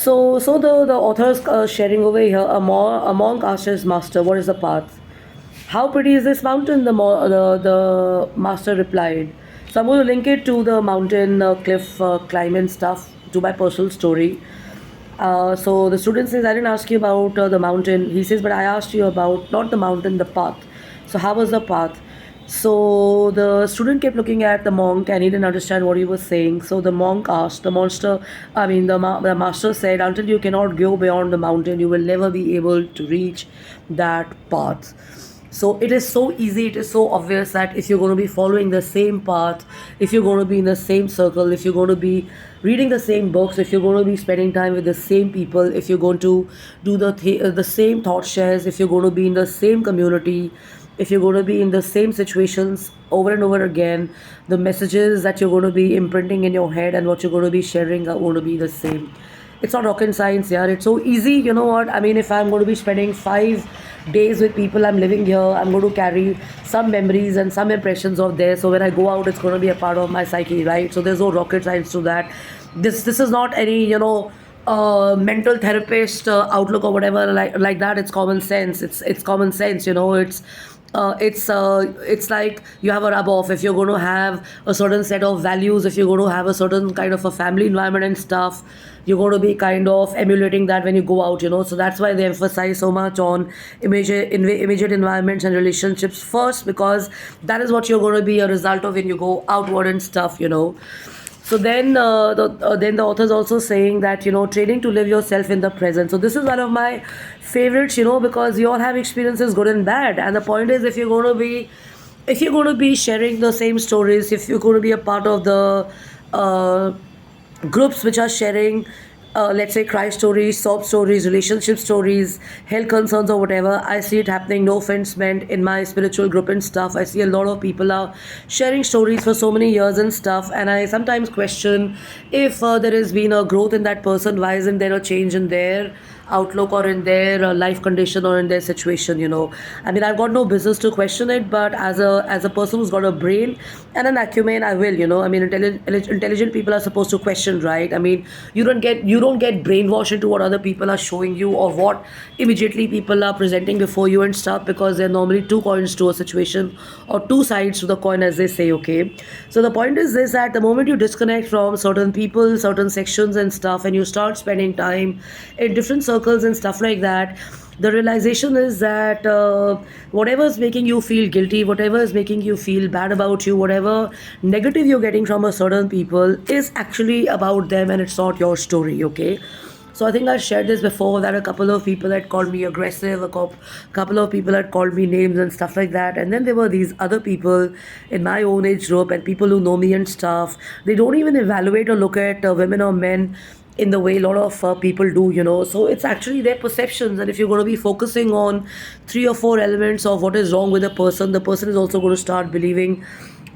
So the author's sharing over here. A monk asked his master, "What is the path? How pretty is this mountain?" The master replied. So I'm going to link it to the mountain cliff climbing stuff to my personal story. So the student says, "I didn't ask you about the mountain." He says, "But I asked you about not the mountain, the path." So how was the path? So the student kept looking at the monk and he didn't understand what he was saying. So the monk asked, the master said, "Until you cannot go beyond the mountain, you will never be able to reach that path." So it is so easy, it is so obvious that if you're going to be following the same path, if you're going to be in the same circle, if you're going to be reading the same books, if you're going to be spending time with the same people, if you're going to do the same thought shares, if you're going to be in the same community, if you're going to be in the same situations over and over again, the messages that you're going to be imprinting in your head and what you're going to be sharing are going to be the same. It's not rocket science, yeah. It's so easy. You know what? I mean, if I'm going to be spending 5 days with people I'm living here, I'm going to carry some memories and some impressions of there. So when I go out, it's going to be a part of my psyche, right? So there's no rocket science to that. This is not any mental therapist outlook or whatever like that. It's common sense. It's common sense. It's like you have a rub off. If you're going to have a certain set of values, if you're going to have a certain kind of a family environment and stuff, you're going to be kind of emulating that when you go out. So that's why they emphasize so much on immediate environments and relationships first, because that is what you're going to be a result of when you go outward and stuff. So then the author is also saying that training to live yourself in the present. So this is one of my favorites, because we all have experiences, good and bad. And the point is, if you're going to be sharing the same stories, if you're going to be a part of the uh, groups which are sharing, let's say, cry stories, sob stories, relationship stories, health concerns, or whatever. I see it happening. No offense meant, in my spiritual group and stuff. I see a lot of people are sharing stories for so many years and stuff, and I sometimes question if there has been a growth in that person. Why isn't there a change in their outlook or in their life condition or in their situation? I mean, I've got no business to question it, but as a person who's got a brain and an acumen, I will. I mean, intelligent people are supposed to question, right? I mean, you don't get brainwashed into what other people are showing you or what immediately people are presenting before you and stuff, because there are normally two coins to a situation, or two sides to the coin, as they say. Okay, so the point is this, that the moment you disconnect from certain people, certain sections and stuff, and you start spending time in different circles and stuff like that, the realization is that whatever is making you feel guilty, whatever is making you feel bad about you, whatever negative you're getting from a certain people, is actually about them and it's not your story. Okay, so I think I shared this before, that a couple of people had called me aggressive, couple of people had called me names and stuff like that, and then there were these other people in my own age group and people who know me and stuff. They don't even evaluate or look at women or men in the way a lot of people do. So it's actually their perceptions, and if you're going to be focusing on 3 or 4 elements of what is wrong with a person, the person is also going to start believing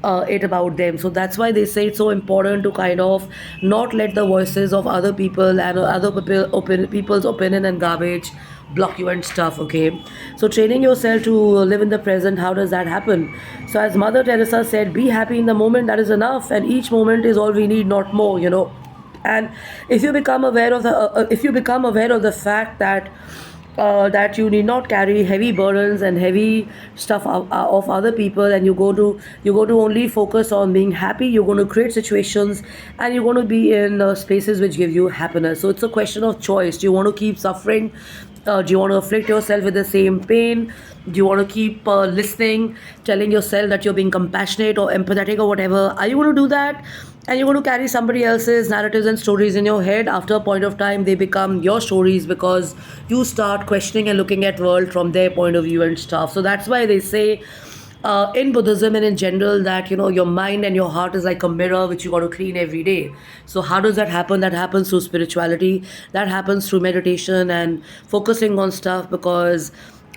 it about them. So that's why they say it's so important to kind of not let the voices of other people and people's opinion and garbage block you and stuff. Okay, so training yourself to live in the present, how does that happen? So as Mother Teresa said, be happy in the moment, that is enough, and each moment is all we need, not more. And if you become aware of the fact that you need not carry heavy burdens and heavy stuff of other people, and you go to only focus on being happy, you're going to create situations and you're going to be in spaces which give you happiness. So it's a question of choice. Do you want to keep suffering? Do you want to afflict yourself with the same pain? Do you want to keep listening, telling yourself that you're being compassionate or empathetic or whatever? Are you going to do that? And you're going to carry somebody else's narratives and stories in your head. After a point of time, they become your stories, because you start questioning and looking at world from their point of view and stuff. So that's why they say in Buddhism and in general that your mind and your heart is like a mirror which you got to clean every day. So how does that happen? That happens through spirituality. That happens through meditation and focusing on stuff, because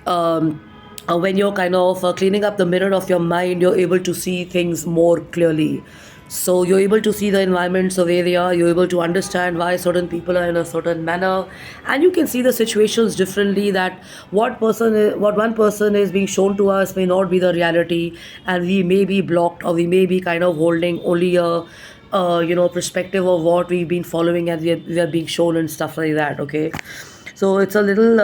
when you're kind of cleaning up the mirror of your mind, you're able to see things more clearly. So you're able to see the environments the way they are. You're able to understand why certain people are in a certain manner, and you can see the situations differently. That what one person is being shown to us may not be the reality, and we may be blocked, or we may be kind of holding only perspective of what we've been following and we are being shown and stuff like that. Okay, so it's a little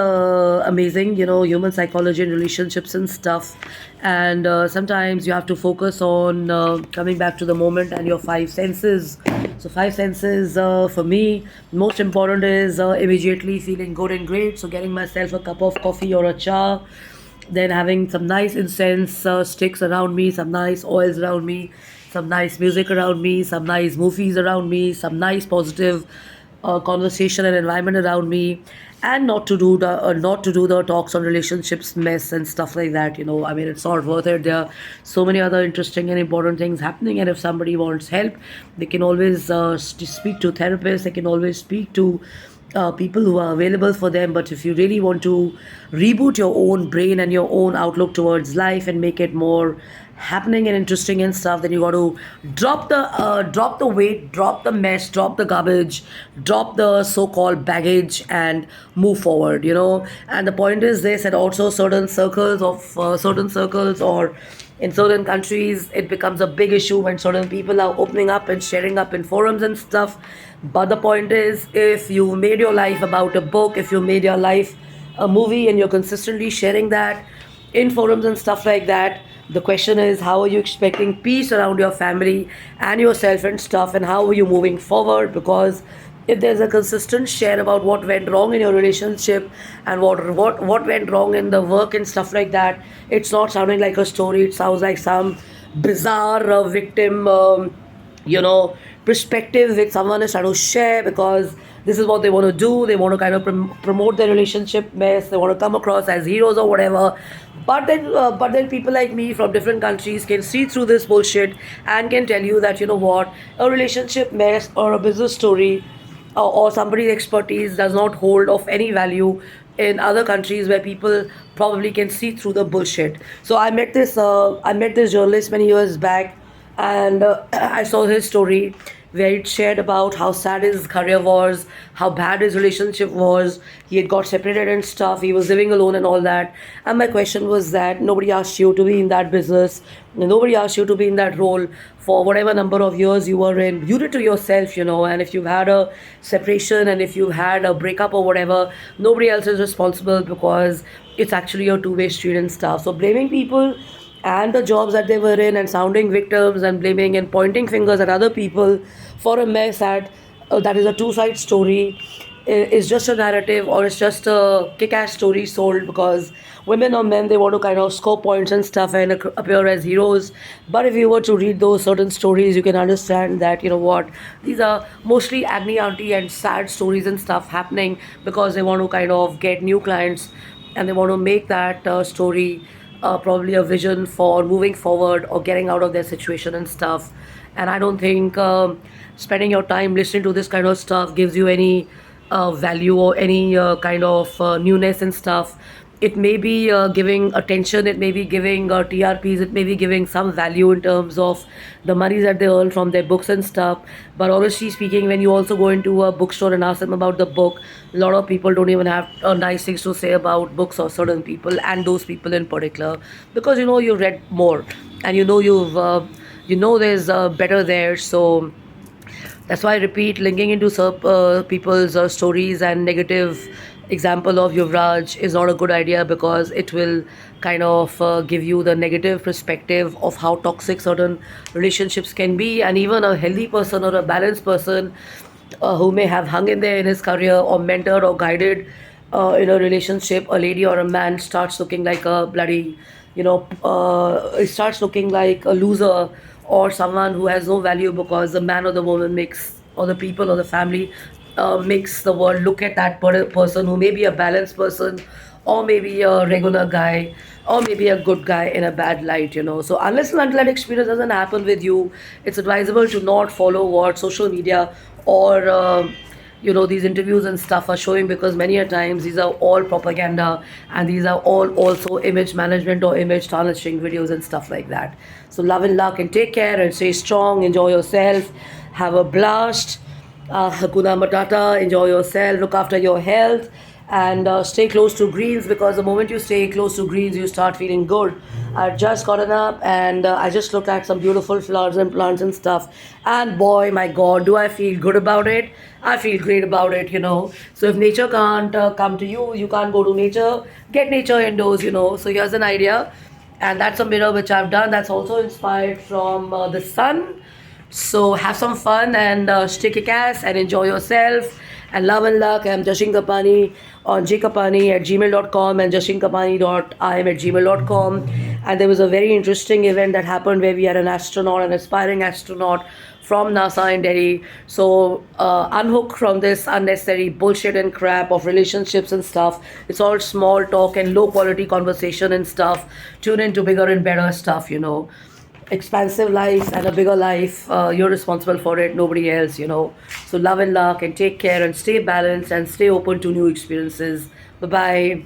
amazing, human psychology and relationships and stuff. And sometimes you have to focus on coming back to the moment and your five senses. So five senses for me, most important is immediately feeling good and great. So getting myself a cup of coffee or a cha, then having some nice incense sticks around me, some nice oils around me, some nice music around me, some nice movies around me, some nice positive conversation and environment around me, and not to do the talks on relationships mess and stuff like that. I mean, it's not worth it. There are so many other interesting and important things happening, and if somebody wants help, they can always speak to therapists. They can always speak to people who are available for them. But if you really want to reboot your own brain and your own outlook towards life and make it more happening and interesting and stuff, then you got to drop the weight, drop the mess, drop the garbage, drop the so-called baggage, and move forward. And the point is this: that also certain circles or in certain countries, it becomes a big issue when certain people are opening up and sharing up in forums and stuff. But the point is, if you made your life about a book, if you made your life a movie, and you're consistently sharing that in forums and stuff like that, the question is, how are you expecting peace around your family and yourself and stuff, and how are you moving forward? Because if there's a consistent share about what went wrong in your relationship and what went wrong in the work and stuff like that, it's not sounding like a story. It sounds like some bizarre victim you know perspective which someone is trying to share, because this is what they want to do. They want to kind of promote their relationship mess. They want to come across as heroes or whatever. But then people like me from different countries can see through this bullshit and can tell you that, what, a relationship mess or a business story or somebody's expertise does not hold of any value in other countries where people probably can see through the bullshit. So I met this journalist many years back, and I saw his story where it shared about how sad his career was, how bad his relationship was. He had got separated and stuff. He was living alone and all that. And my question was that nobody asked you to be in that business. Nobody asked you to be in that role for whatever number of years you were in. You did to yourself. And if you've had a separation and if you've had a breakup or whatever, nobody else is responsible, because it's actually a two-way street and stuff. So blaming people and the jobs that they were in and sounding victims and blaming and pointing fingers at other people for a mess that is a two-side story is just a narrative, or it's just a kick-ass story sold because women or men, they want to kind of score points and stuff and appear as heroes. But if you were to read those certain stories, you can understand that, what, these are mostly agony auntie and sad stories and stuff happening because they want to kind of get new clients, and they want to make that story probably a vision for moving forward or getting out of their situation and stuff. And I don't think spending your time listening to this kind of stuff gives you any value or any kind of newness and stuff. It may be giving attention, it may be giving TRPs, it may be giving some value in terms of the money that they earn from their books and stuff. But honestly speaking, when you also go into a bookstore and ask them about the book, a lot of people don't even have nice things to say about books or certain people, and those people in particular, because you read more, and there's better there. So that's why I repeat, linking into people's stories and negative example of Yuvraj is not a good idea, because it will kind of give you the negative perspective of how toxic certain relationships can be. And even a healthy person or a balanced person who may have hung in there in his career or mentored or guided in a relationship, a lady or a man starts looking like a bloody, it starts looking like a loser or someone who has no value, because the man or the woman makes, or the people or the family makes the world look at that person who may be a balanced person, or maybe a regular guy, or maybe a good guy, in a bad light. So unless and until that experience doesn't happen with you, it's advisable to not follow what social media or these interviews and stuff are showing, because many a times these are all propaganda, and these are all also image management or image tarnishing videos and stuff like that. So love and luck, and take care and stay strong. Enjoy yourself. Have a blast. Hakuna Matata. Enjoy yourself. Look after your health. and stay close to greens, because the moment you stay close to greens, you start feeling good. I've just gotten up and I just looked at some beautiful flowers and plants and stuff. And boy, my God, do I feel good about it? I feel great about it, you know. So if nature can't come to you, you can't go to nature, get nature indoors, you know. So here's an idea. And that's a mirror which I've done. That's also inspired from the sun. So have some fun and stay kick ass and enjoy yourself. And love and luck. I'm Jashin Kapani on jkapani at gmail.com and jashinkapani.im at gmail.com. And there was a very interesting event that happened where we had an astronaut, an aspiring astronaut from NASA in Delhi. So unhook from this unnecessary bullshit and crap of relationships and stuff. It's all small talk and low quality conversation and stuff. Tune into bigger and better stuff, you know. Expansive life and a bigger life. You're responsible for it, nobody else, you know. So love and luck and take care and stay balanced and stay open to new experiences. Bye bye.